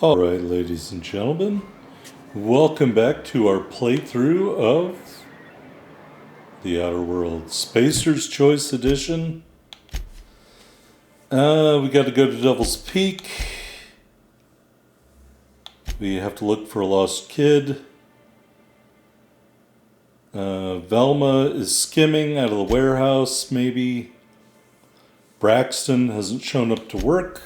Alright, ladies and gentlemen, welcome back to our playthrough of The Outer Worlds Spacer's Choice Edition. We got to go to Devil's Peak. We have to look for a lost kid. Velma is skimming out of the warehouse, maybe. Braxton hasn't shown up to work.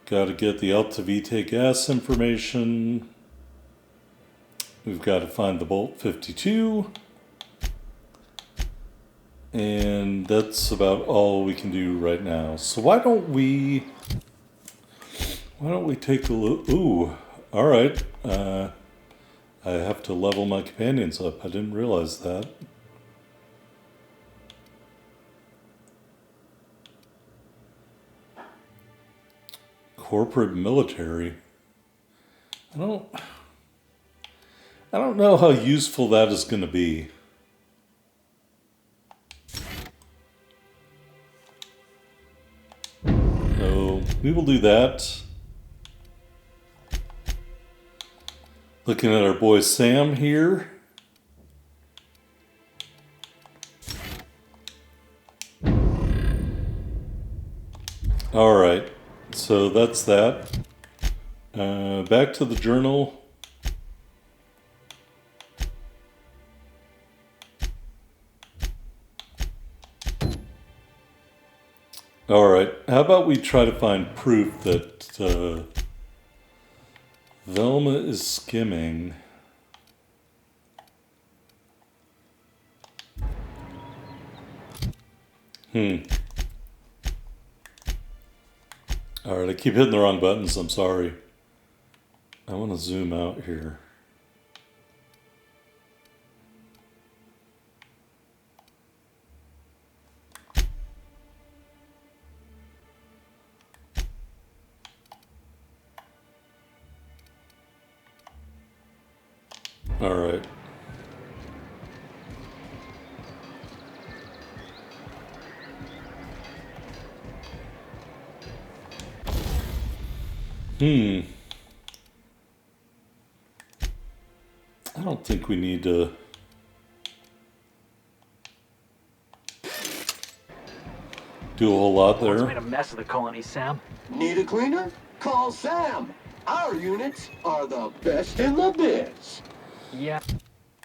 Got to get the Alta Vitae gas information. We've got to find the Bolt 52. And that's about all we can do right now. So why don't we take a look? Ooh, all right. I have to level my companions up. I didn't realize that. Corporate military. I don't know how useful that is going to be. So we will do that. Looking at our boy Sam here. All right. So that's that. Back to the journal. All right. How about we try to find proof that Velma is skimming. Alright, I keep hitting the wrong buttons, I'm sorry. I want to zoom out here. Alright. I don't think we need to do a whole lot there. Made a mess of the colony, Sam. Need a cleaner? Call Sam. Our units are the best in the biz. Yeah.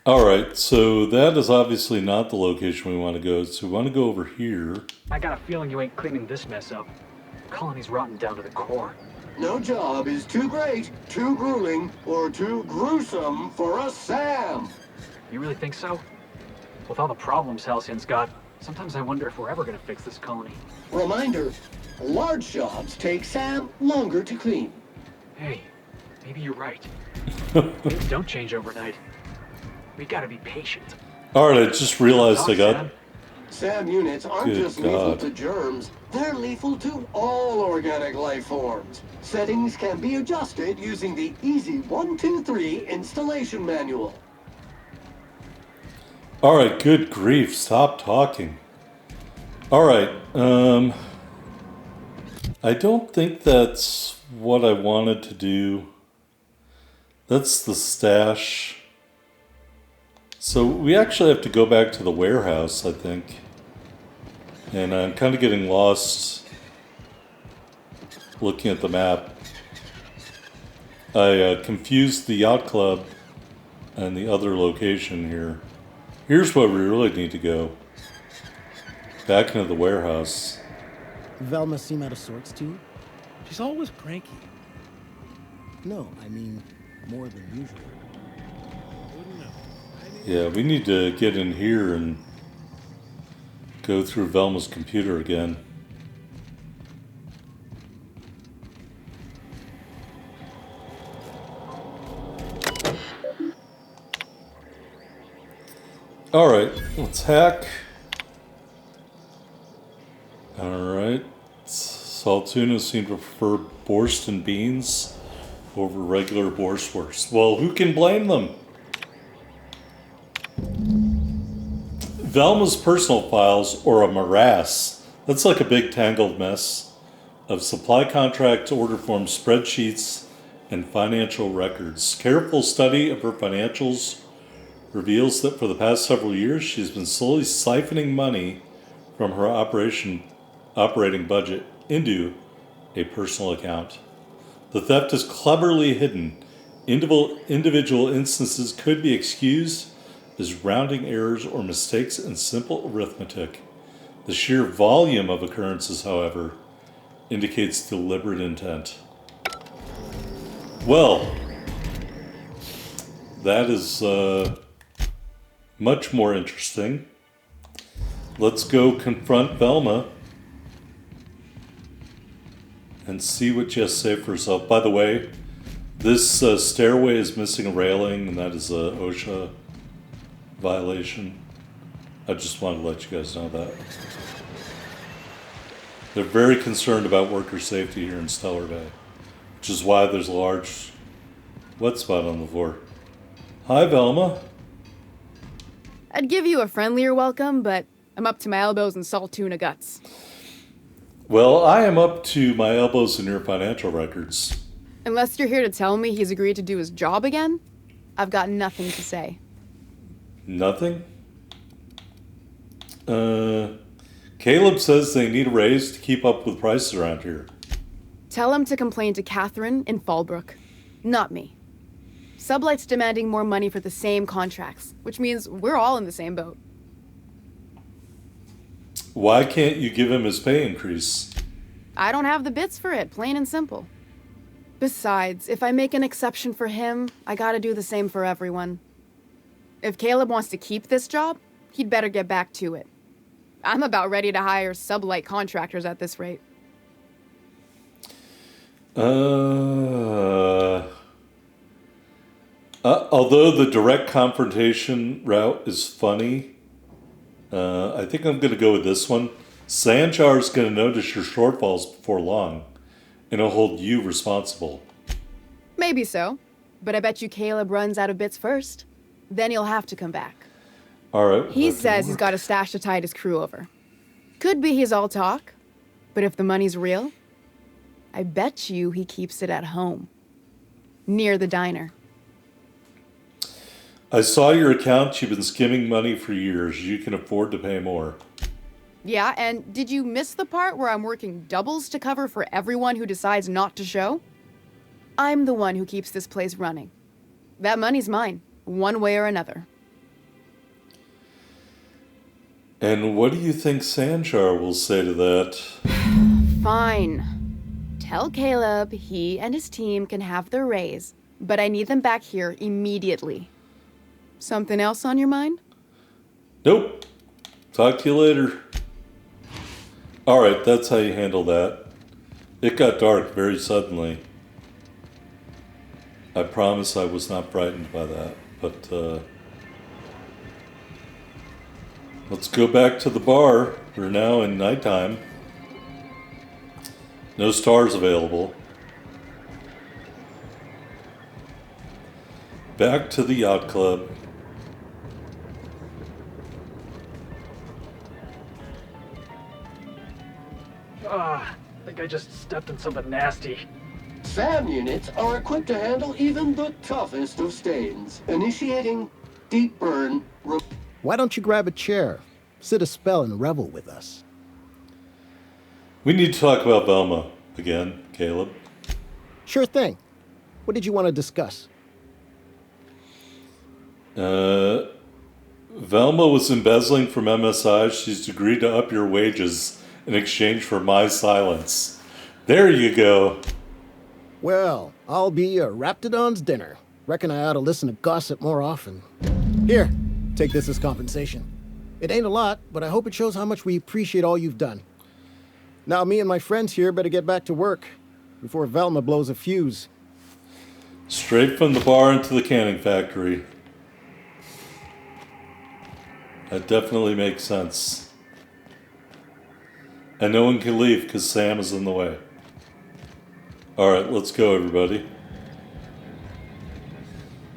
Alright, so that is obviously not the location we want to go. So we want to go over here. I got a feeling you ain't cleaning this mess up. The colony's rotten down to the core. No job is too great, too grueling, or too gruesome for a Sam. You really think so? With all the problems Halcyon's got, sometimes I wonder if we're ever gonna fix this colony. Reminder, large jobs take Sam longer to clean. Hey, maybe you're right. Things don't change overnight. We gotta be patient. Alright, I just realized I got... Sam units aren't Good just lethal God. to germs, they're lethal to all organic life forms. Settings can be adjusted using the Easy 123 installation manual. Alright, good grief, stop talking. Alright, I don't think that's what I wanted to do. That's the stash. So we actually have to go back to the warehouse, I think. And I'm kind of getting lost looking at the map. I confused the yacht club and the other location here. Here's where we really need to go. Back into the warehouse. Velma seem out of sorts too? She's always cranky. No, I mean more than usual. Wouldn't know. Yeah, we need to get in here and go through Velma's computer again. Alright, let's hack. Alright. Saltunas seem to prefer borscht and beans over regular borscht. Well, who can blame them? Velma's personal files or a morass. That's like a big tangled mess. of supply contracts, order forms, spreadsheets, and financial records. Careful study of her financials reveals that for the past several years she's been slowly siphoning money from her operating budget into a personal account. The theft is cleverly hidden. Individual instances could be excused as rounding errors or mistakes in simple arithmetic. The sheer volume of occurrences, however, indicates deliberate intent. Well, that is much more interesting. Let's go confront Velma and see what she has to say for herself. By the way, this stairway is missing a railing, and that is a OSHA violation. I just wanted to let you guys know that. They're very concerned about worker safety here in Stellar Bay, which is why there's a large wet spot on the floor. Hi, Velma. I'd give you a friendlier welcome, but I'm up to my elbows in salt tuna guts. Well, I am up to my elbows in your financial records. Unless you're here to tell me he's agreed to do his job again, I've got nothing to say. Nothing? Caleb says they need a raise to keep up with prices around here. Tell him to complain to Catherine in Fallbrook, not me. Sublight's demanding more money for the same contracts, which means we're all in the same boat. Why can't you give him his pay increase? I don't have the bits for it, plain and simple. Besides, if I make an exception for him, I gotta do the same for everyone. If Caleb wants to keep this job, he'd better get back to it. I'm about ready to hire sublight contractors at this rate. Although the direct confrontation route is funny, I think I'm going to go with this one. Sanjar's going to notice your shortfalls before long, and he'll hold you responsible. Maybe so, but I bet you Caleb runs out of bits first. Then he'll have to come back. All right. He says he's got a stash to tide his crew over. Could be he's all talk, but if the money's real, I bet you he keeps it at home, near the diner. I saw your account. You've been skimming money for years. You can afford to pay more. Yeah, and did you miss the part where I'm working doubles to cover for everyone who decides not to show? I'm the one who keeps this place running. That money's mine, one way or another. And what do you think Sanjar will say to that? Fine. Tell Caleb he and his team can have their raise, but I need them back here immediately. Something else on your mind? Nope. Talk to you later. All right, that's how you handle that. It got dark very suddenly. I promise I was not frightened by that, but let's go back to the bar. We're now in nighttime. No stars available. Back to the yacht club. I think I just stepped in something nasty. SAM units are equipped to handle even the toughest of stains. Initiating deep burn. Why don't you grab a chair, sit a spell, and revel with us? We need to talk about Velma again, Caleb. Sure thing. What did you want to discuss? Velma was embezzling from MSI. She's agreed to up your wages in exchange for my silence. There you go. Well, I'll be a Raptidon's dinner. Reckon I ought to listen to gossip more often. Here, take this as compensation. It ain't a lot, but I hope it shows how much we appreciate all you've done. Now me and my friends here better get back to work before Velma blows a fuse. Straight from the bar into the canning factory. That definitely makes sense. And no one can leave because Sam is in the way. Alright, let's go, everybody.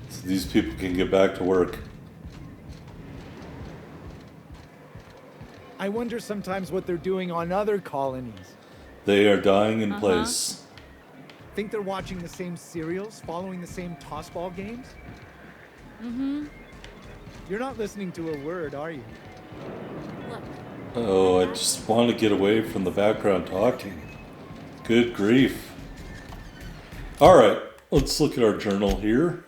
So these people can get back to work. I wonder sometimes what they're doing on other colonies. They are dying in place. Think they're watching the same serials, following the same tossball games? Mm-hmm. You're not listening to a word, are you? Look. Oh, I just want to get away from the background talking. Good grief. Alright, let's look at our journal here.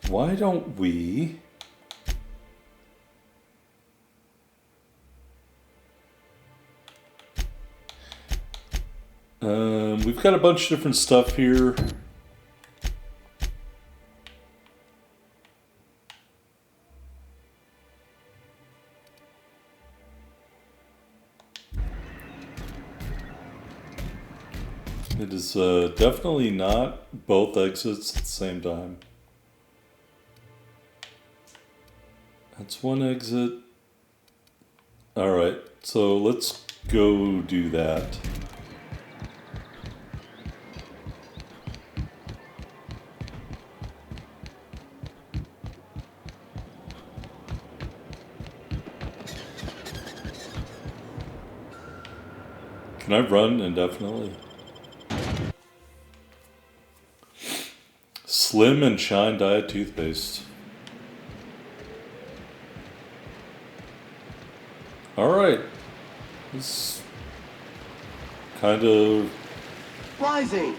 Why don't we... we've got a bunch of different stuff here. It is definitely not both exits at the same time. That's one exit. Alright, so let's go do that. Can I run indefinitely? Slim and Shine Diet Toothpaste. Alright. This kind of... Rising.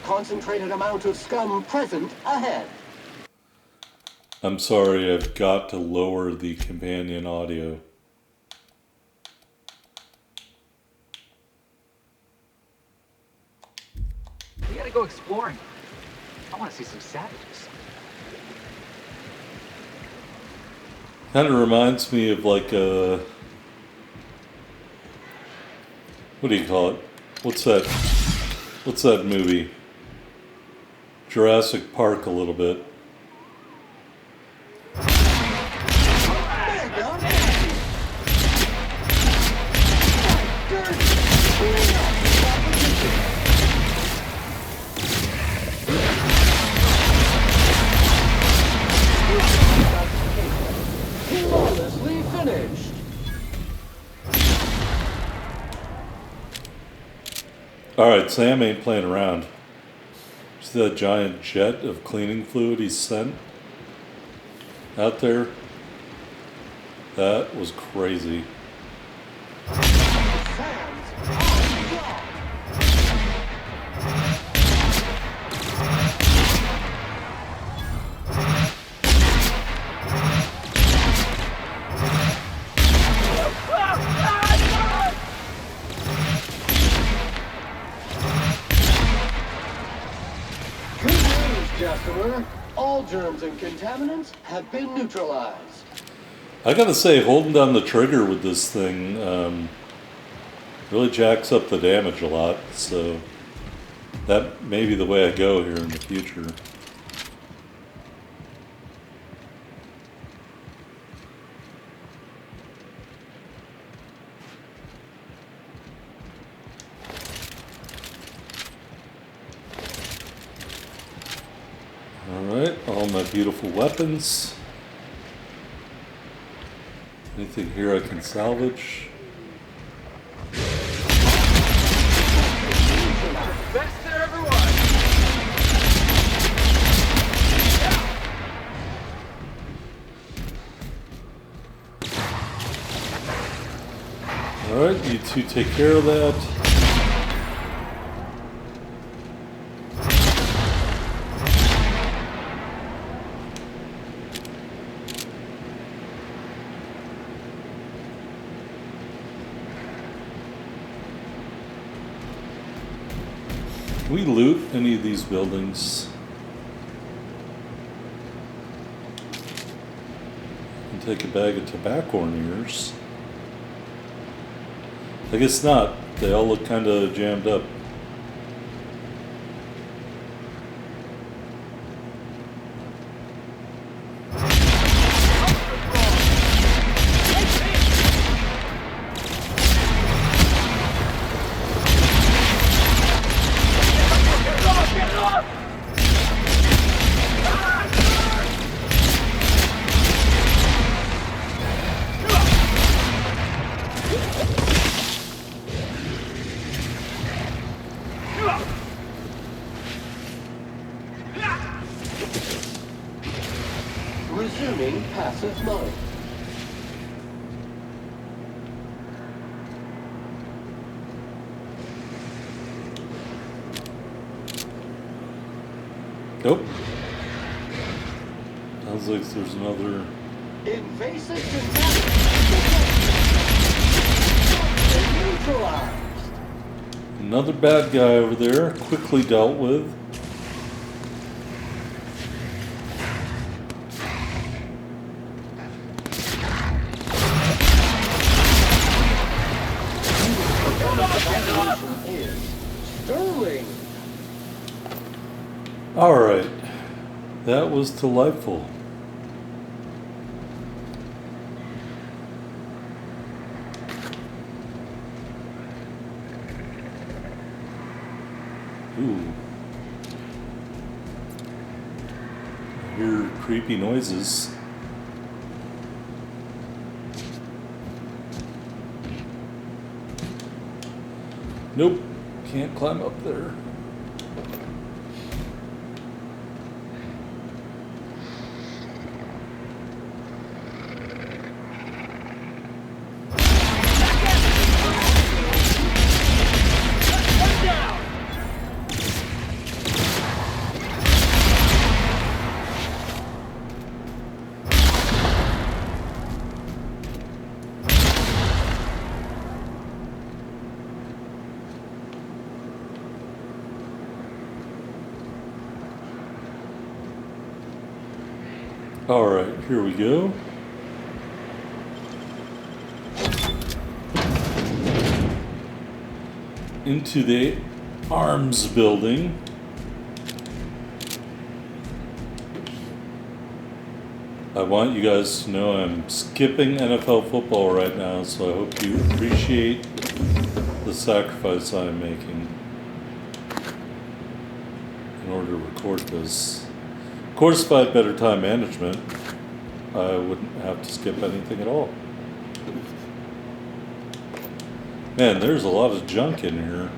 Concentrated amount of scum present ahead. I'm sorry, I've got to lower the companion audio. We gotta go exploring. I want to see some savages. Kind of reminds me of like a... What do you call it? What's that movie? Jurassic Park a little bit. Flawlessly finished. Alright, Sam ain't playing around. See that giant jet of cleaning fluid he sent out there? That was crazy. Good news, customer. All germs and contaminants have been neutralized. I gotta say, holding down the trigger with this thing really jacks up the damage a lot, so that may be the way I go here in the future. Alright, all my beautiful weapons. Anything here I can salvage? Best there ever was. Alright, you two take care of that. Can we loot any of these buildings? And take a bag of tobacco in ears. I guess not. They all look kind of jammed up. Resuming passive mode. Nope. Sounds like there's another. Invasive contaminants neutralized. Another bad guy over there, quickly dealt with. Is sterling. Alright. That was delightful. Ooh. I hear creepy noises. Nope. Can't climb up there. Alright, here we go. Into the arms building. I want you guys to know I'm skipping NFL football right now, so I hope you appreciate the sacrifice I'm making in order to record this. Of course, if I had better time management, I wouldn't have to skip anything at all. Man, there's a lot of junk in here.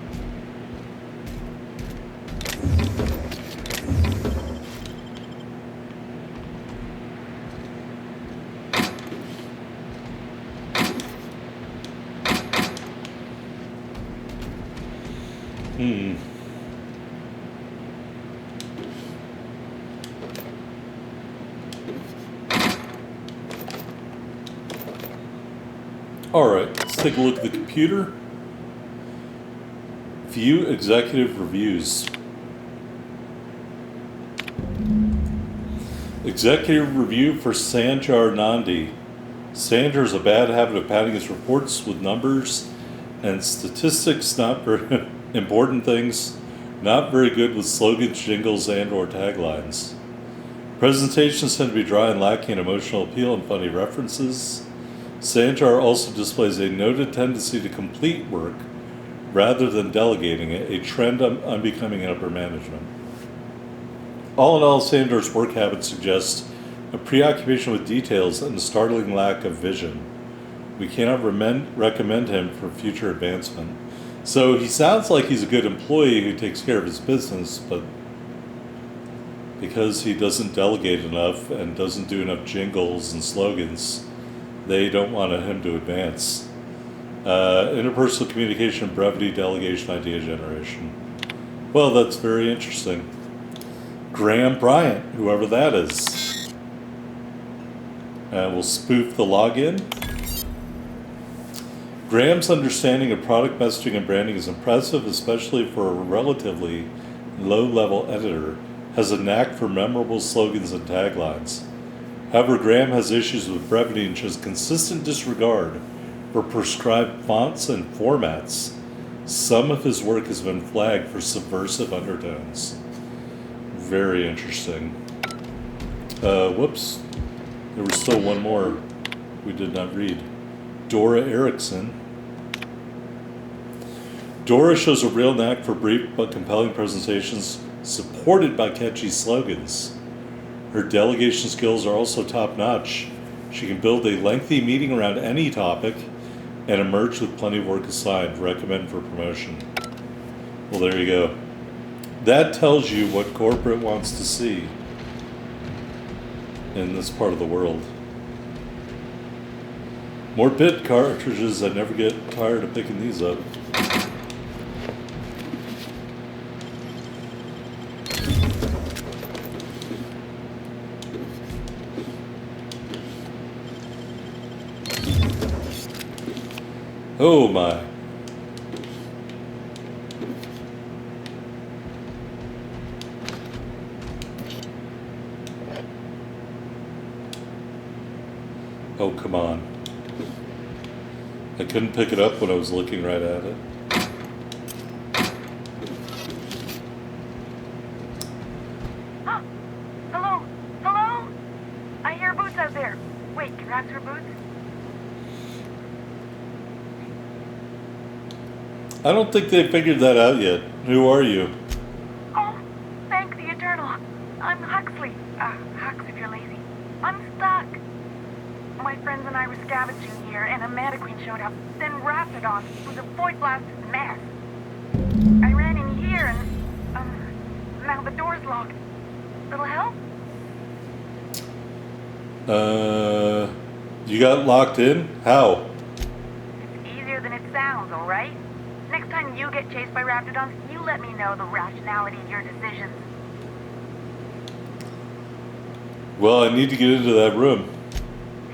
Alright, let's take a look at the computer. View executive reviews. Executive review for Sanjar Nandi. Sanjar has a bad habit of padding his reports with numbers and statistics, not very important things, not very good with slogans, jingles, and or taglines. Presentations tend to be dry and lacking in emotional appeal and funny references. Sanjar also displays a noted tendency to complete work rather than delegating it, a trend unbecoming in upper management. All in all, Sanjar's work habits suggest a preoccupation with details and a startling lack of vision. We cannot recommend him for future advancement. So he sounds like he's a good employee who takes care of his business, but because he doesn't delegate enough and doesn't do enough jingles and slogans, they don't want him to advance. Interpersonal communication, brevity, delegation, idea generation. Well, that's very interesting. Graham Bryant, whoever that is. We'll spoof the login. Graham's understanding of product messaging and branding is impressive, especially for a relatively low-level editor. Has a knack for memorable slogans and taglines. However, Graham has issues with brevity and shows consistent disregard for prescribed fonts and formats. Some of his work has been flagged for subversive undertones. Very interesting. Whoops. There was still one more we did not read. Dora Erickson. Dora shows a real knack for brief but compelling presentations supported by catchy slogans. Her delegation skills are also top-notch. She can build a lengthy meeting around any topic and emerge with plenty of work assigned. Recommend for promotion. Well, there you go. That tells you what corporate wants to see. in this part of the world. More bit cartridges. I never get tired of picking these up. Oh my. Oh, come on. I couldn't pick it up when I was looking right at it. Oh, hello, hello? I hear boots out there. Wait, can rats wear boots? I don't think they figured that out yet. Who are you? Oh, thank the Eternal. I'm Huxley. Hux if you're lazy. I'm stuck. My friends and I were scavenging here, and a Mantiqueen showed up, then Raptidon, who's a void-blasted mess. I ran in here, and, now the door's locked. Little help? You got locked in? How? It's easier than it sounds, alright? Next time you get chased by Raptidons, you let me know the rationality of your decisions. Well, I need to get into that room.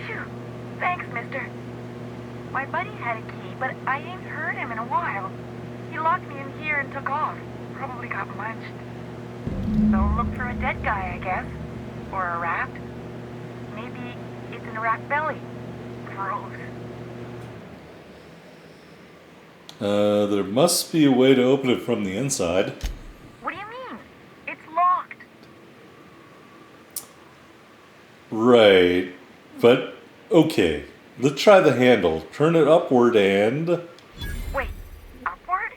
Phew. Thanks, mister. My buddy had a key, but I ain't heard him in a while. He locked me in here and took off. Probably got munched. So look for a dead guy, I guess. Or a rat. Maybe it's in a rat belly. Gross. There must be a way to open it from the inside. What do you mean? It's locked. Right. But, okay. Let's try the handle. Turn it upward and... Wait, upward?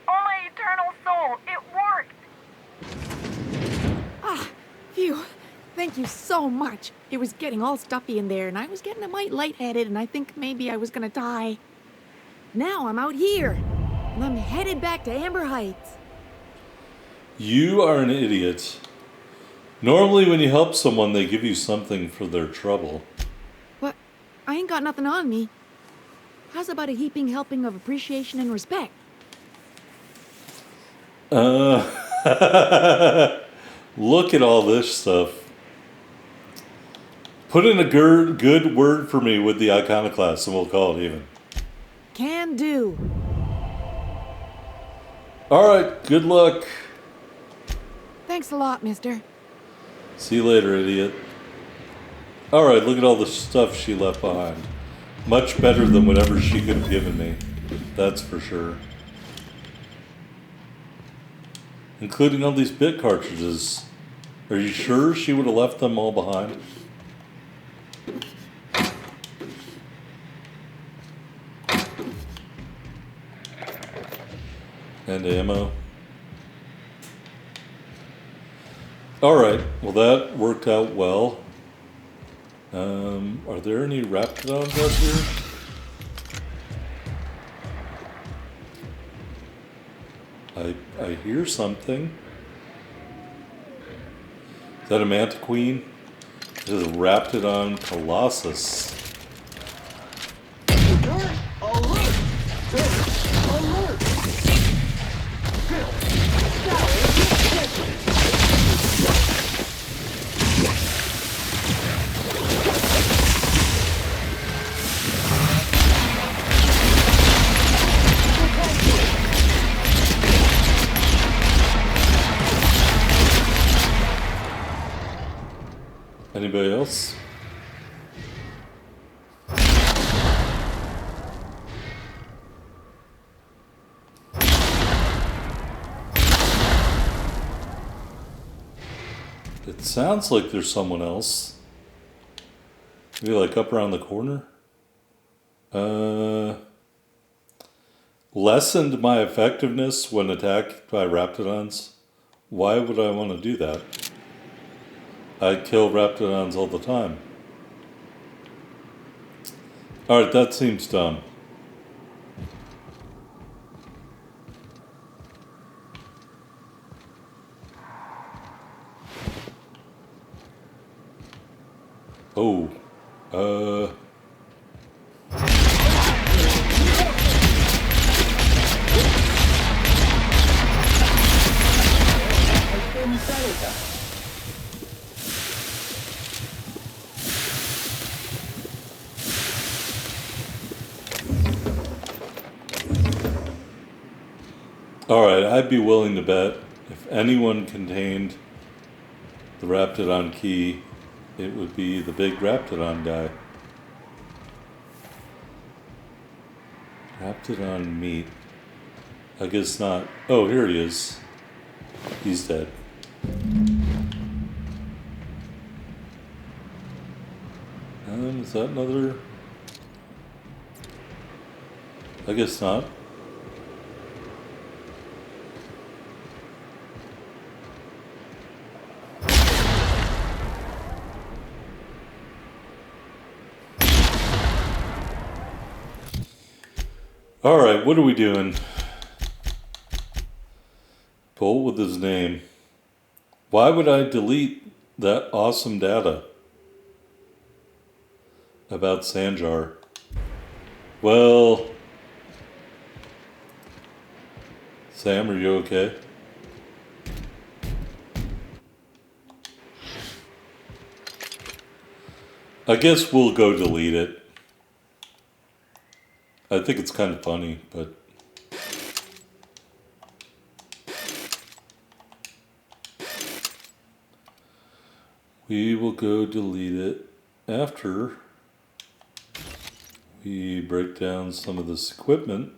Oh my eternal soul, it worked! Ah, phew. Thank you so much. It was getting all stuffy in there, and I was getting a mite lightheaded, and I think maybe I was gonna die. Now I'm out here, and I'm headed back to Amber Heights. You are an idiot. Normally when you help someone, they give you something for their trouble. But I ain't got nothing on me. How's about a heaping helping of appreciation and respect? Look at all this stuff. Put in a good word for me with the iconoclast and we'll call it even. Can do. Alright, good luck. Thanks a lot, mister. See you later, idiot. Alright, look at all the stuff she left behind. Much better than whatever she could have given me. That's for sure. Including all these bit cartridges. Are you sure she would have left them all behind? And ammo. Alright, well that worked out well. Are there any Raptidons out here? I hear something. Is that a Mantiqueen? It is a Raptidon Colossus. Alert! Alert! Alert! Bill, Anybody else? It sounds like there's someone else. Maybe like up around the corner? Lessened my effectiveness when attacked by Raptidons. Why would I want to do that? I kill Raptidons all the time. Alright, that seems dumb. Oh. Has been sanitized. Alright, I'd be willing to bet if anyone contained the Raptidon key, it would be the big Raptidon guy. Raptidon meat. I guess not. Oh, here he is. He's dead. And is that another? I guess not. Alright, what are we doing? Pull with his name. Why would I delete that awesome data about Sanjar? Well, Sam, are you okay? I guess we'll go delete it. I think it's kind of funny, but... we will go delete it after we break down some of this equipment.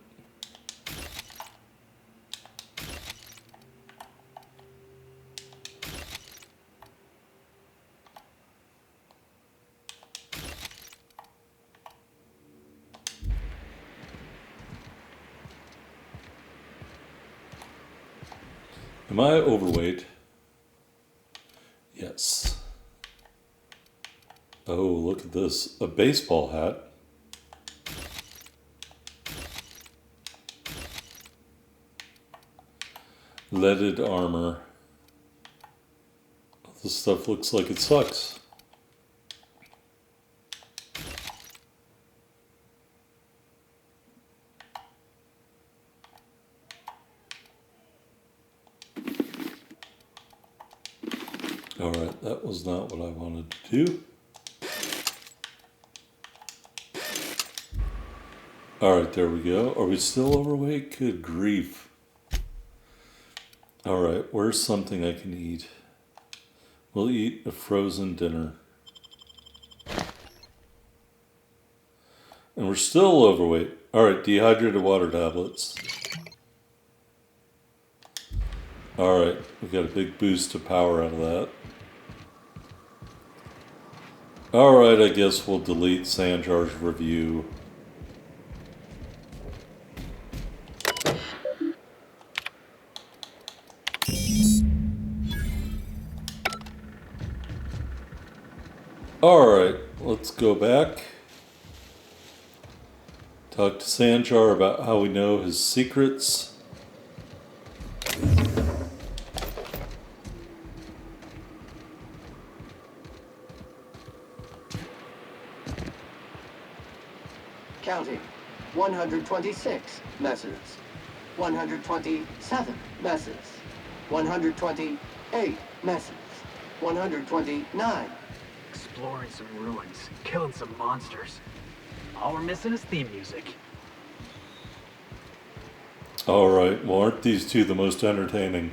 Am I overweight? Yes. Oh, look at this. A baseball hat. Leaded armor. This stuff looks like it sucks. Alright, that was not what I wanted to do. Alright, there we go. Are we still overweight? Good grief. Alright, where's something I can eat? We'll eat a frozen dinner. And we're still overweight. Alright, dehydrated water tablets. Alright, we got a big boost of power out of that. Alright, I guess we'll delete Sanjar's review. Alright, let's go back. Talk to Sanjar about how we know his secrets. Counting. 126 messes. 127 messes. 128 messes. 129. Exploring some ruins, killing some monsters. All we're missing is theme music. Alright, well, aren't these two the most entertaining?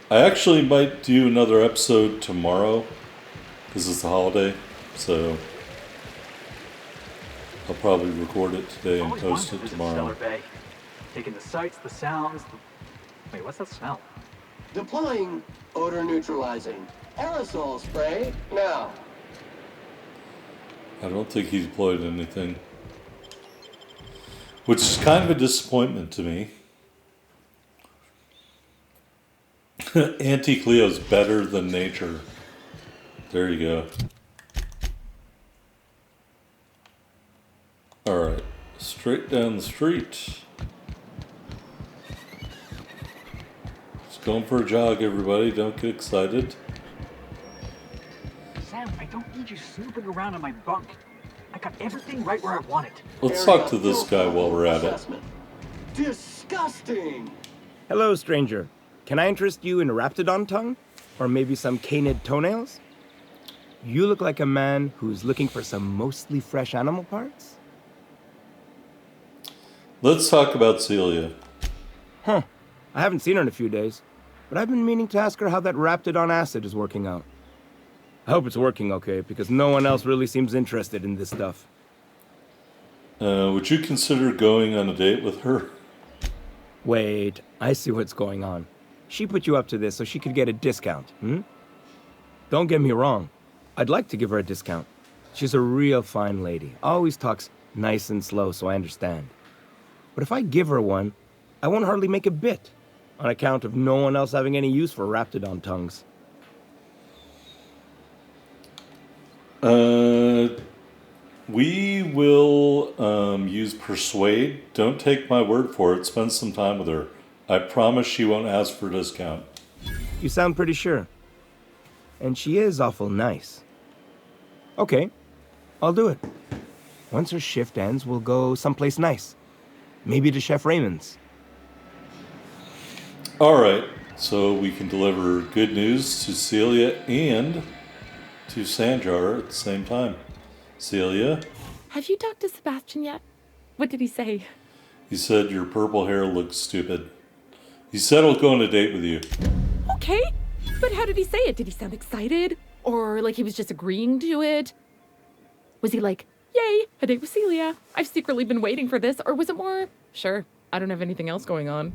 I actually might do another episode tomorrow, because it's a holiday, so I'll probably record it today and Always post wanted it to visit tomorrow. Stellar Bay. Taking the sights, the sounds. Wait, what's that smell? Deploying odor neutralizing aerosol spray now. I don't think he deployed anything. Which is kind of a disappointment to me. Anti-Cleo's better than nature. There you go. Alright, straight down the street. Going for a jog, everybody. Don't get excited. Sam, I don't need you snooping around in my bunk. I got everything right where I want it. Let's Area talk to this filth guy level while we're at it. assessment. Disgusting! Hello, stranger. Can I interest you in Raptidon tongue? Or maybe some canid toenails? You look like a man who's looking for some mostly fresh animal parts? Let's talk about Celia. Huh. I haven't seen her in a few days, but I've been meaning to ask her how that Raptidon acid is working out. I hope it's working okay, because no one else really seems interested in this stuff. Would you consider going on a date with her? Wait, I see what's going on. She put you up to this so she could get a discount, hmm? Don't get me wrong. I'd like to give her a discount. She's a real fine lady. Always talks nice and slow, so I understand. But if I give her one, I won't hardly make a bit, on account of no one else having any use for Raptidon tongues. We will use persuade. Don't take my word for it. Spend some time with her. I promise she won't ask for a discount. You sound pretty sure. And she is awful nice. Okay, I'll do it. Once her shift ends, we'll go someplace nice. Maybe to Chef Raymond's. All right, so we can deliver good news to Celia and to Sanjar at the same time. Celia, Have you talked to Sebastian yet? What did he say? he said your purple hair looks stupid. He said he'll go on a date with you. Okay, but how did he say it? Did he sound excited? Or like he was just agreeing to it? Was he like, yay, a date with Celia? I've secretly been waiting for this. Or was it more, sure, I don't have anything else going on?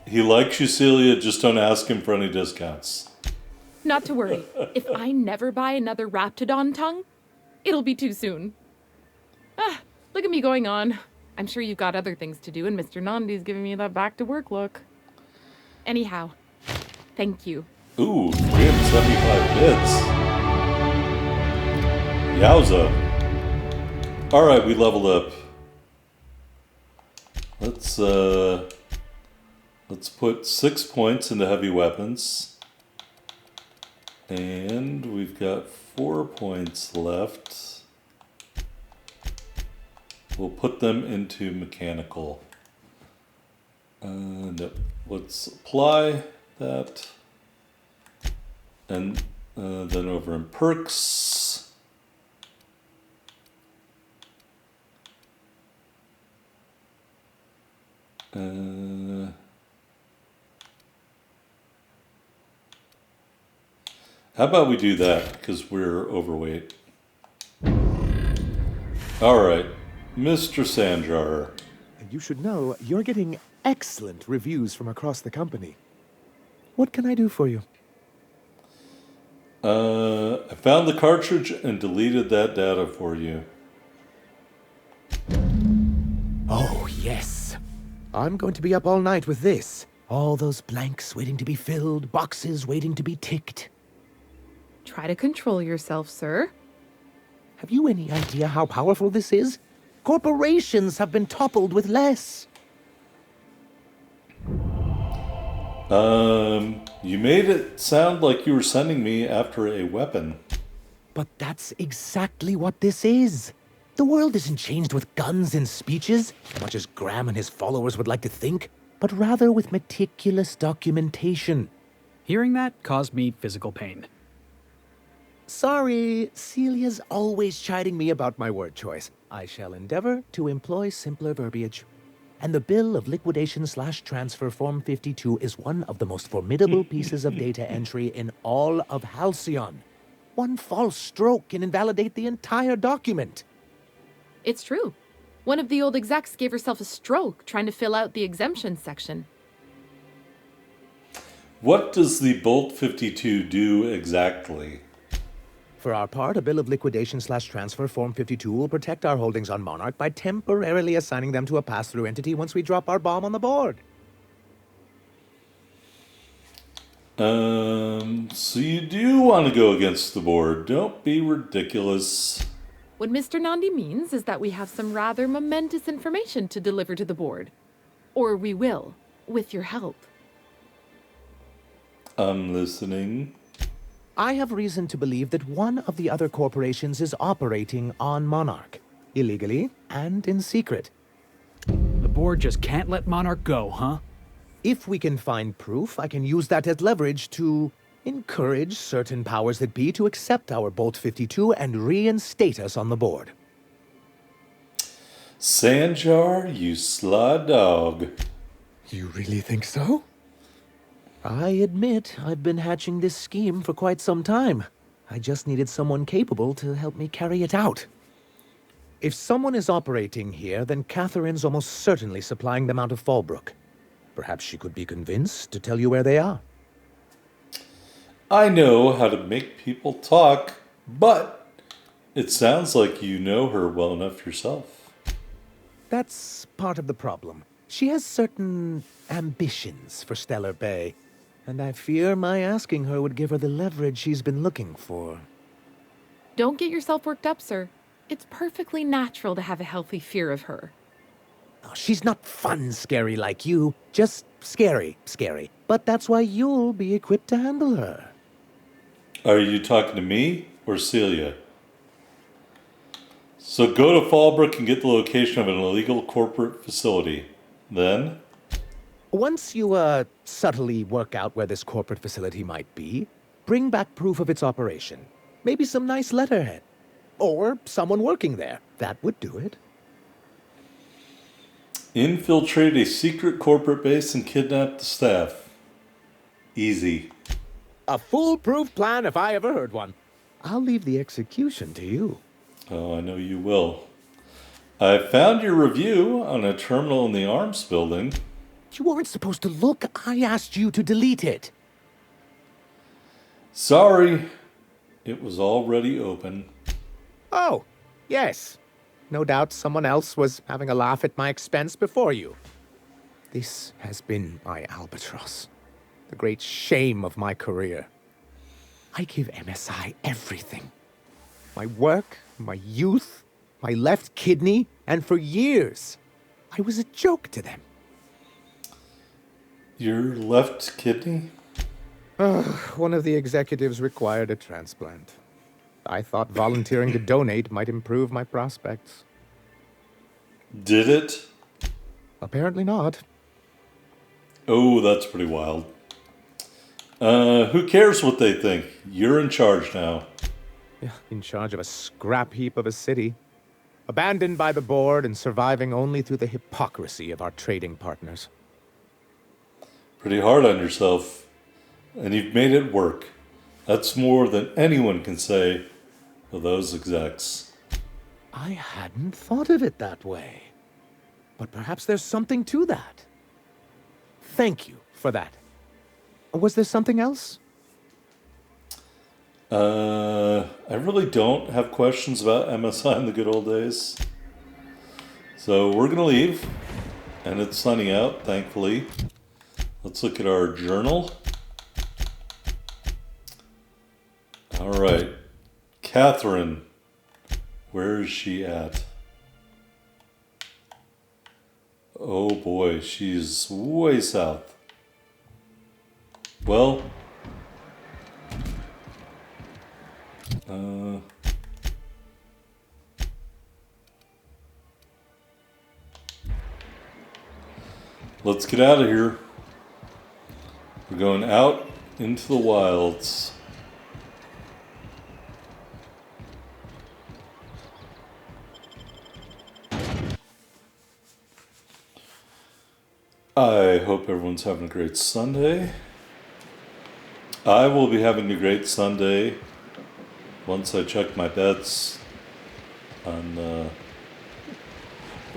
He likes you, Celia. Just don't ask him for any discounts. Not to worry. If I never buy another Raptidon tongue, it'll be too soon. Ah, look at me going on. I'm sure you've got other things to do, and Mr. Nandi's giving me that back to work look. Anyhow, thank you. Ooh, 375 bits. Yowza. All right, we leveled up. Let's put 6 points into heavy weapons. And we've got 4 points left. We'll put them into mechanical. No, let's apply that. And then over in perks. How about we do that, because we're overweight. Alright, Mr. Sanjar. And you should know, you're getting excellent reviews from across the company. What can I do for you? I found the cartridge and deleted that data for you. Oh, yes. I'm going to be up all night with this. All those blanks waiting to be filled, boxes waiting to be ticked. Try to control yourself, sir. Have you any idea how powerful this is? Corporations have been toppled with less. You made it sound like you were sending me after a weapon. But that's exactly what this is. The world isn't changed with guns and speeches, much as Graham and his followers would like to think, but rather with meticulous documentation. Hearing that caused me physical pain. Sorry, Celia's always chiding me about my word choice. I shall endeavor to employ simpler verbiage. And the bill of liquidation/transfer Form 52 is one of the most formidable pieces of data entry in all of Halcyon. One false stroke can invalidate the entire document. It's true. One of the old execs gave herself a stroke trying to fill out the exemption section. What does the Bolt 52 do exactly? For our part, a bill of liquidation/transfer Form 52 will protect our holdings on Monarch by temporarily assigning them to a pass-through entity once we drop our bomb on the board. So you do want to go against the board. Don't be ridiculous. What Mr. Nandi means is that we have some rather momentous information to deliver to the board. Or we will. with your help. I'm listening. I have reason to believe that one of the other corporations is operating on Monarch, illegally and in secret. The board just can't let Monarch go, huh? If we can find proof, I can use that as leverage to encourage certain powers that be to accept our Bolt 52 and reinstate us on the board. Sanjar, you sly dog. You really think so? I admit I've been hatching this scheme for quite some time. I just needed someone capable to help me carry it out. If someone is operating here, then Catherine's almost certainly supplying them out of Fallbrook. Perhaps she could be convinced to tell you where they are. I know how to make people talk, but it sounds like you know her well enough yourself. That's part of the problem. She has certain ambitions for Stellar Bay, and I fear my asking her would give her the leverage she's been looking for. Don't get yourself worked up, sir. It's perfectly natural to have a healthy fear of her. Oh, she's not fun scary like you, just scary. But that's why you'll be equipped to handle her. Are you talking to me or Celia? So go to Fallbrook and get the location of an illegal corporate facility. Then? Once you, subtly work out where this corporate facility might be, bring back proof of its operation. Maybe some nice letterhead. Or someone working there. That would do it. Infiltrate a secret corporate base and kidnap the staff. Easy. A foolproof plan if I ever heard one. I'll leave the execution to you. Oh, I know you will. I found your review on a terminal in the arms building. You weren't supposed to look. I asked you to delete it. Sorry. It was already open. Oh, yes. No doubt someone else was having a laugh at my expense before you. This has been my albatross. The great shame of my career. I give MSI everything. My work, my youth, my left kidney, and for years, I was a joke to them. Your left kidney? One of the executives required a transplant. I thought volunteering to donate might improve my prospects. Did it? Apparently not. Oh, that's pretty wild. Who cares what they think? You're in charge now. Yeah, in charge of a scrap heap of a city. Abandoned by the board and surviving only through the hypocrisy of our trading partners. Pretty hard on yourself. And you've made it work. That's more than anyone can say of those execs. I hadn't thought of it that way. But perhaps there's something to that. Thank you for that. Was there something else? I really don't have questions about MSI in the good old days. So we're gonna leave. And it's sunny out, thankfully. Let's look at our journal. Alright. Catherine. Where is she at? Oh boy, she's way south. Well, let's get out of here. We're going out into the wilds. I hope everyone's having a great Sunday. I will be having a great Sunday once I check my bets on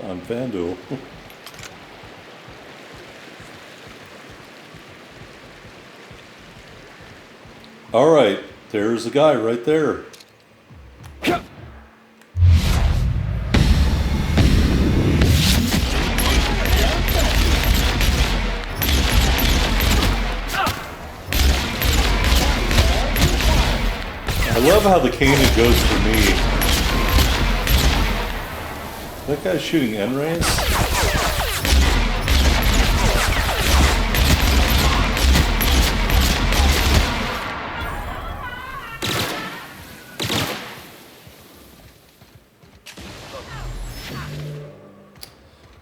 FanDuel. All right, there's a guy right there. I love how the cannon goes for me. That guy's shooting N-rays?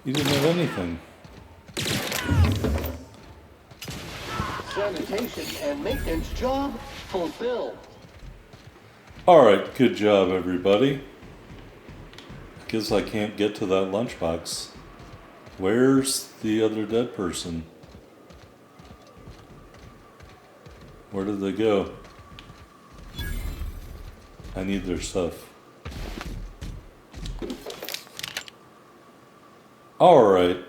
He didn't have anything. Sanitation and maintenance job fulfilled. Alright, good job, everybody. Guess I can't get to that lunchbox. Where's the other dead person? Where did they go? I need their stuff. Alright.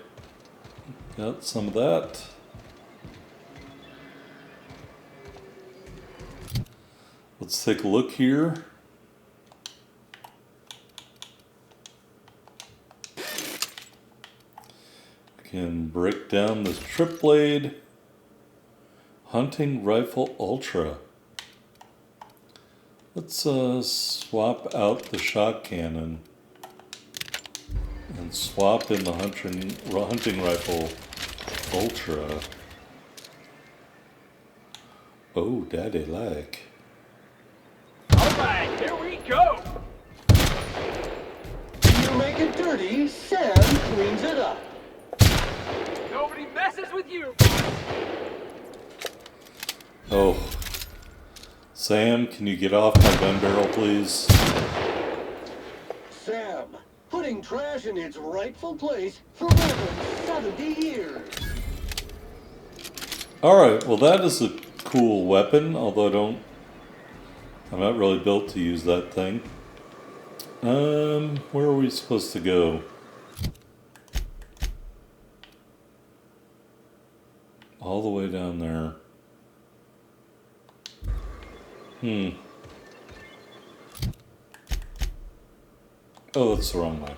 Got some of that. Let's take a look here. Can break down this trip blade. Hunting Rifle Ultra. Let's swap out the shot cannon and swap in the hunting rifle Ultra. Oh, daddy like. Alright, here we go! You make it dirty, Sam cleans it up. Nobody messes with you! Oh. Sam, can you get off my gun barrel, please? Sam, putting trash in its rightful place for more than 70 years. Alright, well that is a cool weapon, although I'm not really built to use that thing. Where are we supposed to go? All the way down there. Oh, that's the wrong way.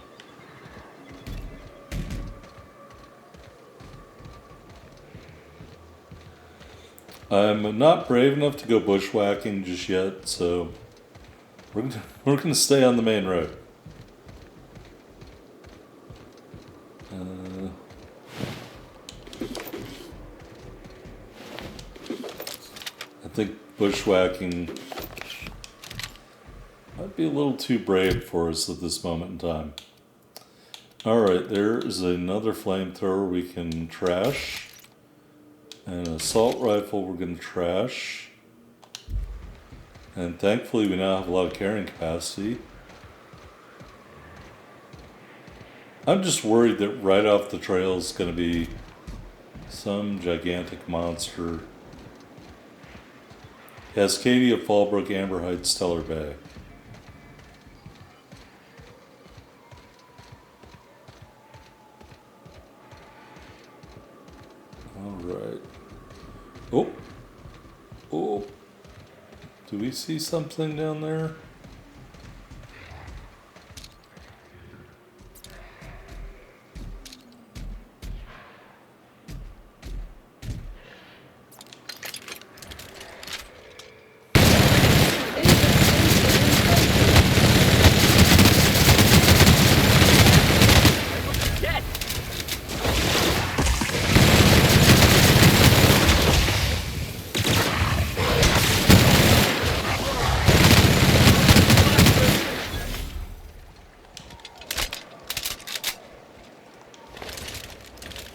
I'm not brave enough to go bushwhacking just yet, so we're gonna stay on the main road. I think bushwhacking might be a little too brave for us at this moment in time. Alright, there is another flamethrower we can trash. And an assault rifle we're going to trash. And thankfully we now have a lot of carrying capacity. I'm just worried that right off the trail is going to be some gigantic monster. Cascadia, Fallbrook, Amber Heights, Stellar Bay. Alright. Oh. Oh. Do we see something down there?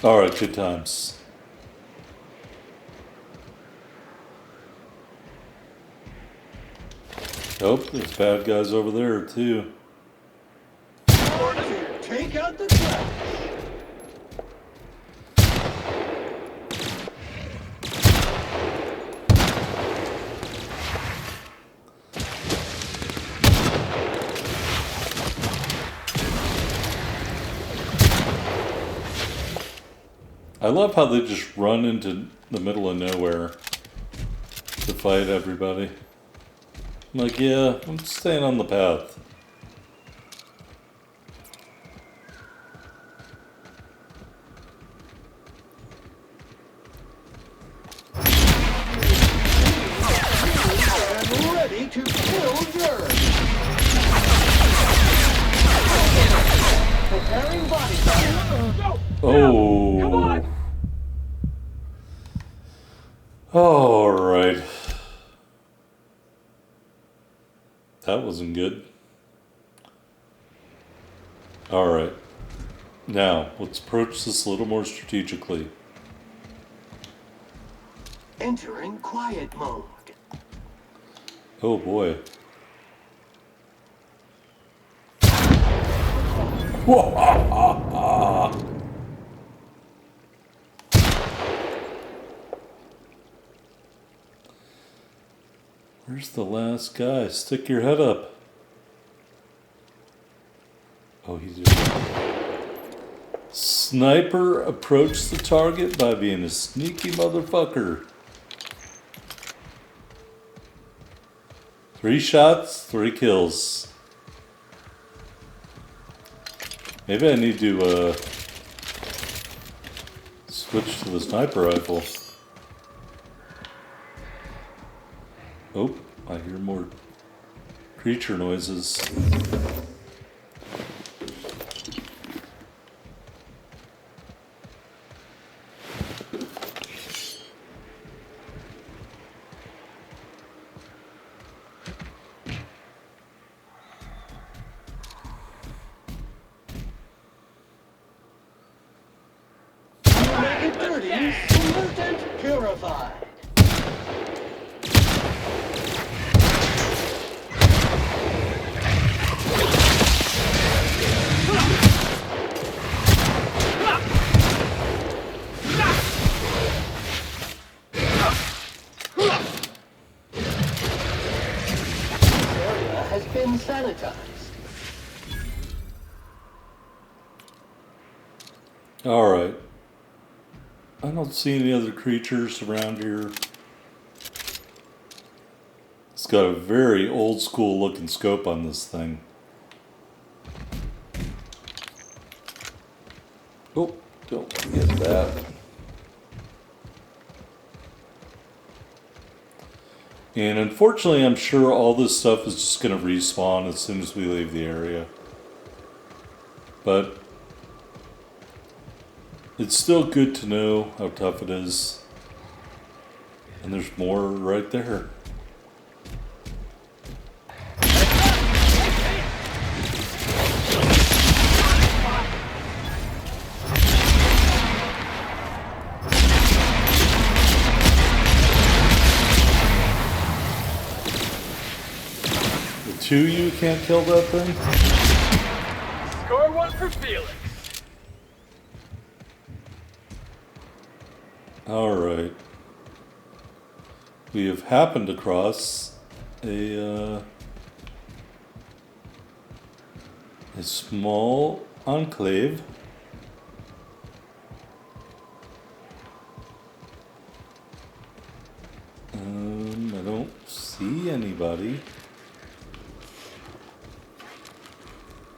Alright, good times. Oh, there's bad guys over there too. Take out the trash. I love how they just run into the middle of nowhere to fight everybody. I'm like, yeah, I'm staying on the path. And ready to kill dirt. Preparing body bag. Oh. All right. That wasn't good. All right. Now, let's approach this a little more strategically. Entering quiet mode. Oh boy. Where's the last guy? Stick your head up. Oh, he did. Sniper approached the target by being a sneaky motherfucker. 3 shots, 3 kills. Maybe I need to switch to the sniper rifle. Oh, I hear more creature noises. Make it dirty, pollutant purified. Has been sanitized. Alright. I don't see any other creatures around here. It's got a very old school looking scope on this thing. Oh, don't forget that. And unfortunately, I'm sure all this stuff is just going to respawn as soon as we leave the area. But it's still good to know how tough it is. And there's more right there. The 2 you can't kill that thing? Score 1 for Felix. Alright. We have happened across a small enclave. I don't see anybody.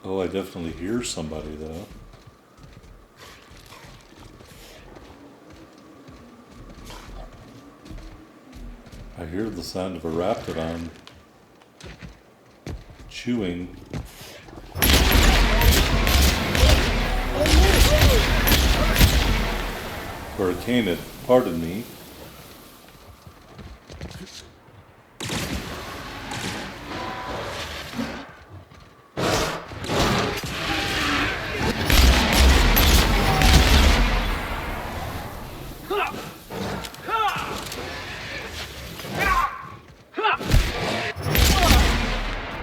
Oh, I definitely hear somebody though. I hear the sound of a raptidon chewing. Or a canid, pardon me.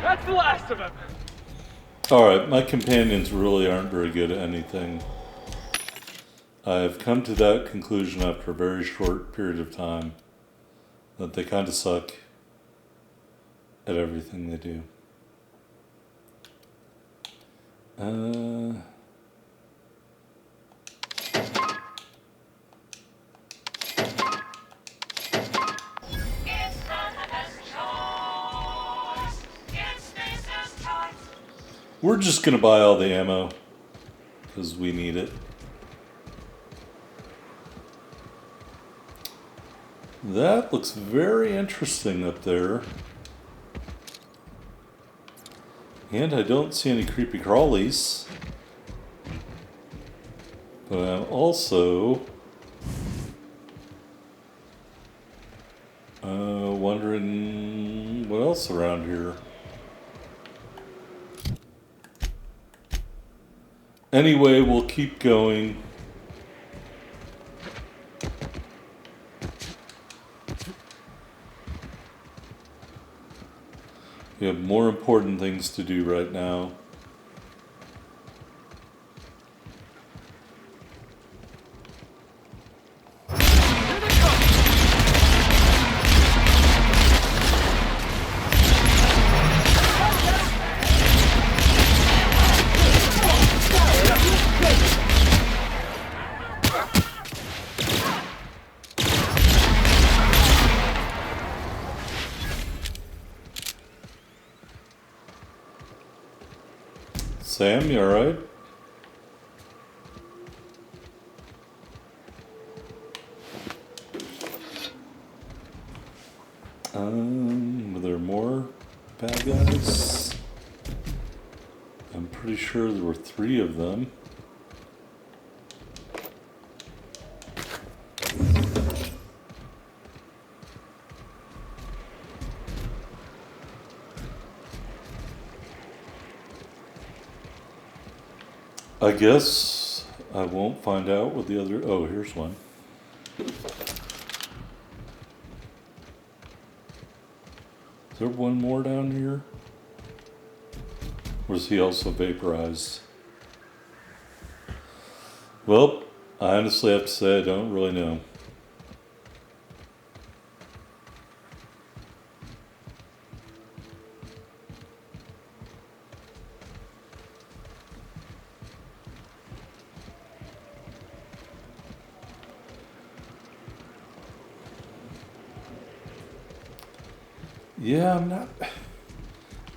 That's the last of him. Alright, my companions really aren't very good at anything. I've come to that conclusion after a very short period of time. That they kind of suck at everything they do. We're just gonna buy all the ammo because we need it. That looks very interesting up there. And I don't see any creepy crawlies. But I'm also wondering what else around here. Anyway, we'll keep going. We have more important things to do right now. Sam, you alright? Were there more bad guys? I'm pretty sure there were 3 of them. I guess I won't find out what the other... Oh, here's one. Is there one more down here? Or is he also vaporized? Well, I honestly have to say I don't really know. Yeah,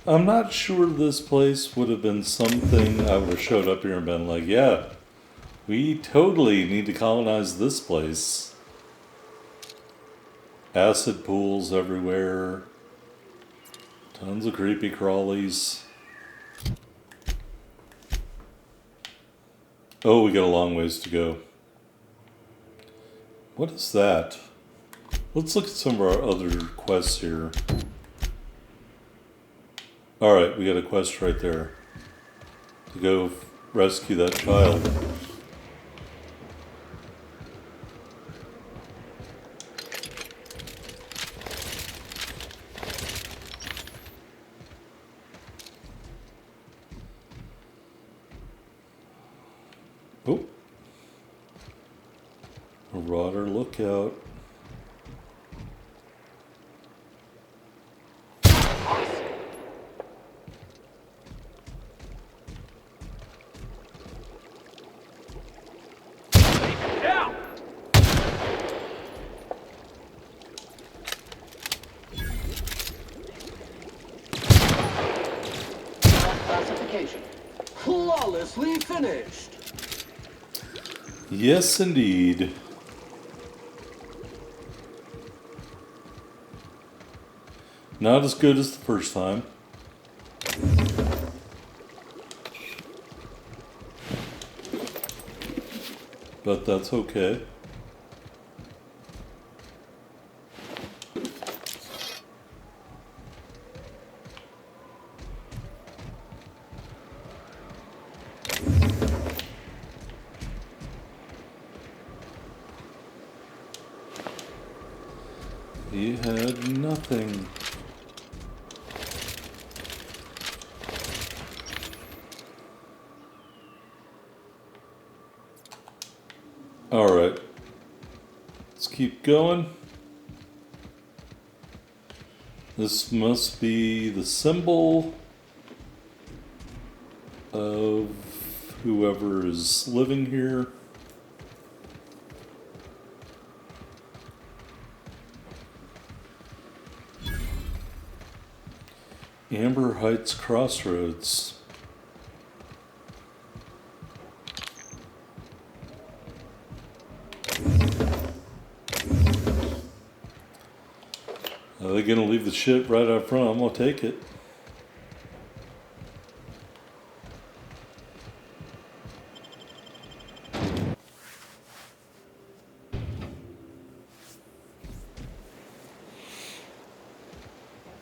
I'm not sure this place would have been something I would have showed up here and been like, yeah, we totally need to colonize this place. Acid pools everywhere. Tons of creepy crawlies. Oh, we got a long ways to go. What is that? Let's look at some of our other quests here. Alright, we got a quest right there. To go rescue that child. Oh. Marauder lookout. Classification. Flawlessly finished. Yes, indeed. Not as good as the first time. But that's okay. He had nothing. Alright. Let's keep going. This must be the symbol of whoever is living here. Amber Heights Crossroads. Are they gonna leave the shit right up front? I'm gonna take it.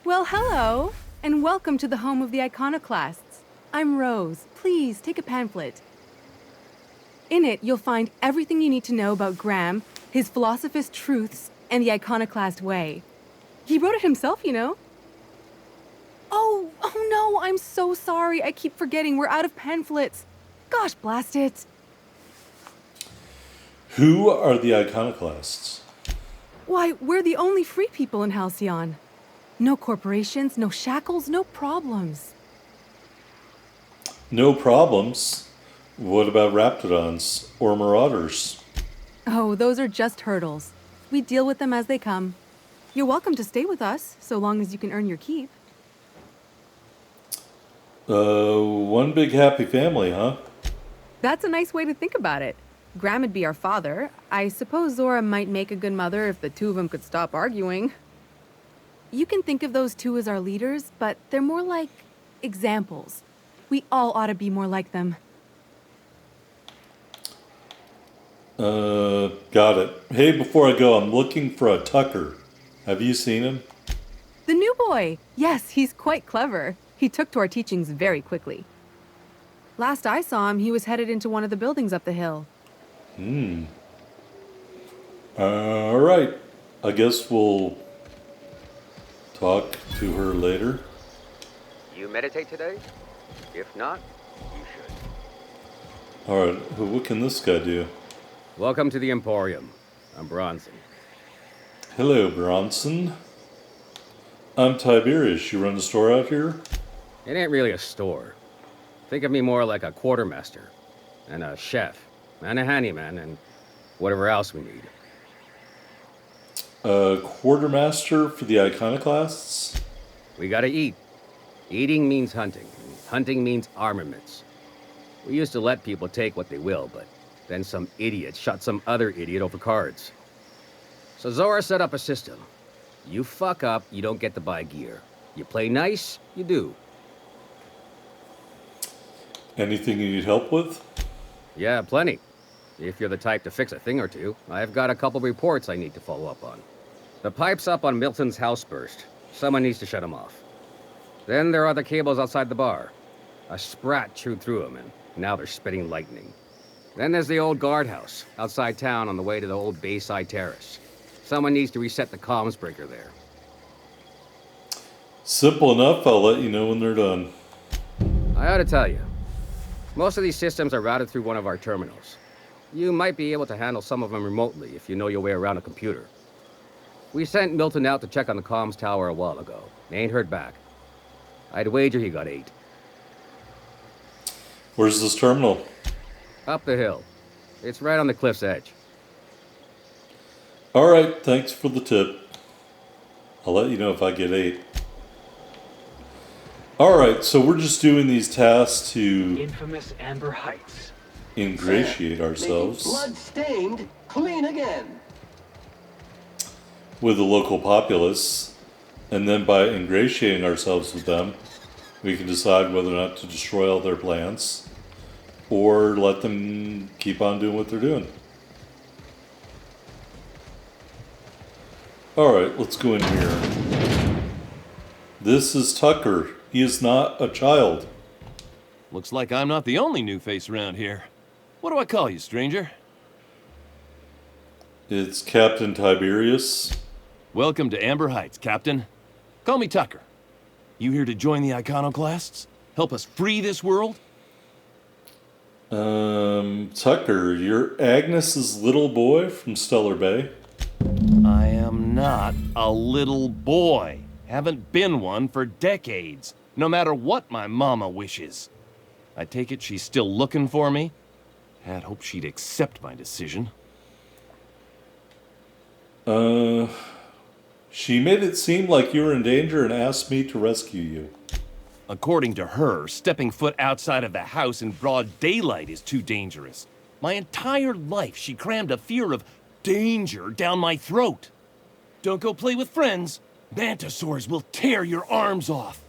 Well, hello, and welcome to the home of the iconoclasts. I'm Rose. Please take a pamphlet. In it, you'll find everything you need to know about Graham, his philosophist truths, and the iconoclast way. He wrote it himself, you know. Oh no, I'm so sorry. I keep forgetting we're out of pamphlets. Gosh blast it. Who are the iconoclasts? Why, we're the only free people in Halcyon. No corporations, no shackles, no problems. No problems. What about raptidons or marauders? Oh, those are just hurdles. We deal with them as they come. You're welcome to stay with us, so long as you can earn your keep. One big happy family, huh? That's a nice way to think about it. Graham would be our father. I suppose Zora might make a good mother if the two of them could stop arguing. You can think of those two as our leaders, but they're more like examples. We all ought to be more like them. Got it. Hey, before I go, I'm looking for a Tucker. Have you seen him? The new boy! Yes, he's quite clever. He took to our teachings very quickly. Last I saw him, he was headed into one of the buildings up the hill. Alright. I guess we'll talk to her later. You meditate today? If not, you should. Alright, what can this guy do? Welcome to the Emporium. I'm Bronson. Hello, Bronson. I'm Tiberius. You run the store out here? It ain't really a store. Think of me more like a quartermaster, and a chef, and a handyman, and whatever else we need. Quartermaster for the iconoclasts? We gotta eat. Eating means hunting. Hunting means armaments. We used to let people take what they will, but then some idiot shot some other idiot over cards. So Zora set up a system. You fuck up, you don't get to buy gear. You play nice, you do. Anything you need help with? Yeah, plenty. If you're the type to fix a thing or two, I've got a couple reports I need to follow up on. The pipes up on Milton's house burst. Someone needs to shut them off. Then there are the cables outside the bar. A sprat chewed through them, and now they're spitting lightning. Then there's the old guardhouse, outside town on the way to the old Bayside Terrace. Someone needs to reset the comms breaker there. Simple enough. I'll let you know when they're done. I ought to tell you. Most of these systems are routed through one of our terminals. You might be able to handle some of them remotely if you know your way around a computer. We sent Milton out to check on the comms tower a while ago. They ain't heard back. I'd wager he got 8. Where's this terminal? Up the hill. It's right on the cliff's edge. Alright, thanks for the tip. I'll let you know if I get 8. Alright, so we're just doing these tasks to Infamous Amber Heights. ingratiate ourselves Blood-stained, clean again. with the local populace, and then by ingratiating ourselves with them, we can decide whether or not to destroy all their plans or let them keep on doing what they're doing. Alright, let's go in here. This is Tucker. He is not a child. Looks like I'm not the only new face around here. What do I call you, stranger? It's Captain Tiberius. Welcome to Amber Heights, Captain. Call me Tucker. You here to join the iconoclasts? Help us free this world? Tucker, you're Agnes's little boy from Stellar Bay. I am not a little boy. Haven't been one for decades, no matter what my mama wishes. I take it she's still looking for me? Had hoped she'd accept my decision. She made it seem like you were in danger and asked me to rescue you. According to her, stepping foot outside of the house in broad daylight is too dangerous. My entire life, she crammed a fear of danger down my throat. Don't go play with friends. Mantisaurs will tear your arms off.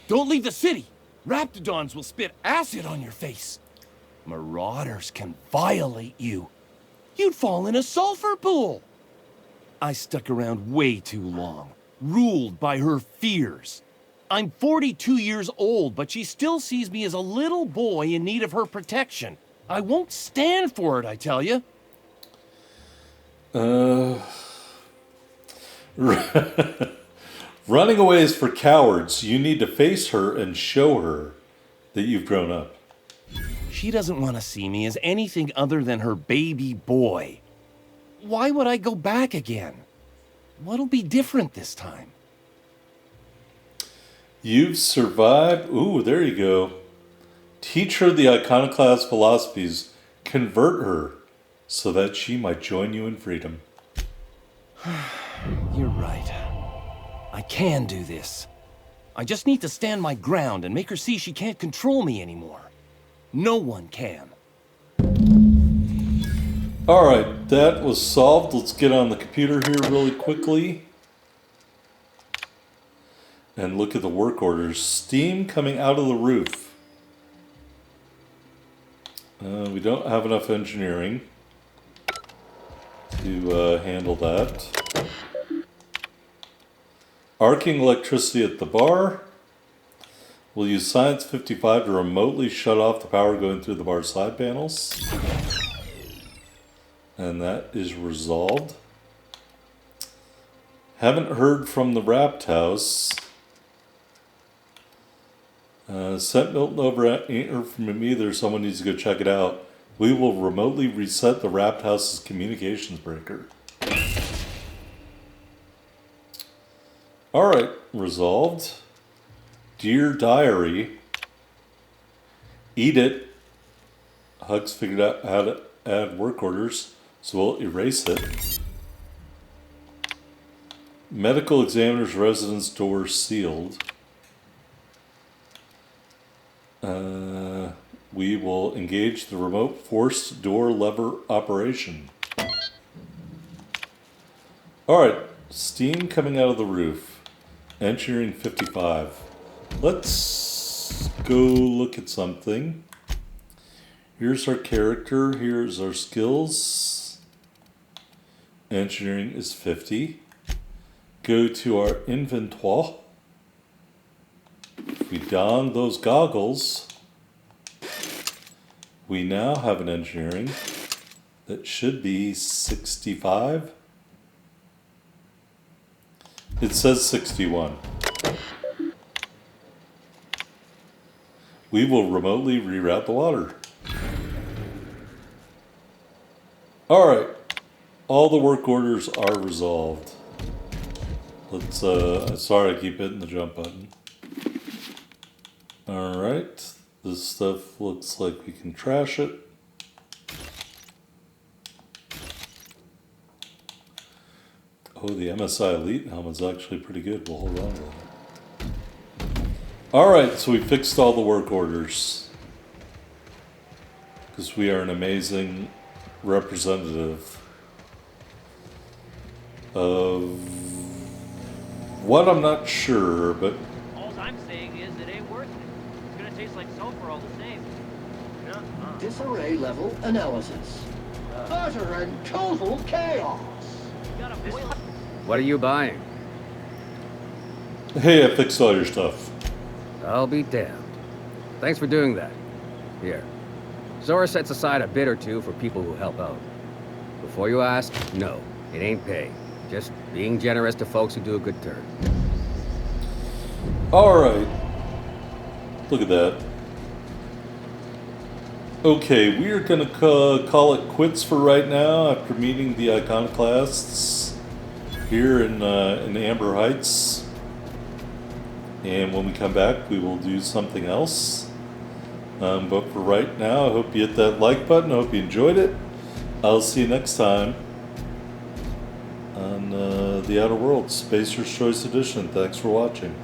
Don't leave the city. Raptidons will spit acid on your face. Marauders can violate you. You'd fall in a sulfur pool. I stuck around way too long, ruled by her fears. I'm 42 years old, but she still sees me as a little boy in need of her protection. I won't stand for it, I tell you. Running away is for cowards. You need to face her and show her that you've grown up. She doesn't want to see me as anything other than her baby boy. Why would I go back again? What'll be different this time? You've survived. Ooh, there you go. Teach her the iconoclast philosophies. Convert her so that she might join you in freedom. You're right. I can do this. I just need to stand my ground and make her see she can't control me anymore. No one can. Alright, that was solved. Let's get on the computer here really quickly. And look at the work orders. Steam coming out of the roof. We don't have enough engineering to handle that. Arcing electricity at the bar. We'll use Science 55 to remotely shut off the power going through the bar side panels. And that is resolved. Haven't heard from the Rapt House. Sent Milton over, ain't heard from me either. Someone needs to go check it out. We will remotely reset the Rapt House's communications breaker. Alright, resolved. Dear Diary. Eat it. Hugs figured out how to add work orders, so we'll erase it. Medical examiner's residence door sealed. We will engage the remote forced door lever operation. Alright, steam coming out of the roof. Engineering 55. Let's go look at something. Here's our character, here's our skills. Engineering is 50. Go to our inventory. If we don those goggles, we now have an engineering that should be 65. It says 61. We will remotely reroute the water. Alright. All the work orders are resolved. Let's, sorry I keep hitting the jump button. Alright. This stuff looks like we can trash it. Oh, the MSI Elite helmet's actually pretty good. We'll hold on to that. Alright, so we fixed all the work orders. Because we are an amazing representative of what I'm not sure, but All I'm saying is it ain't worth it. It's gonna taste like sulfur all the same. Disarray level analysis. Utter and total chaos. What are you buying? hey, I fixed all your stuff. I'll be damned. Thanks for doing that. Here. Zora sets aside a bit or two for people who help out. Before you ask, no, it ain't pay. Just being generous to folks who do a good turn. Alright. Look at that. Okay, we are going to call it quits for right now after meeting the iconoclasts here in Amber Heights. And when we come back, we will do something else. But for right now, I hope you hit that like button. I hope you enjoyed it. I'll see you next time on The Outer Worlds, Spacer's Choice Edition. Thanks for watching.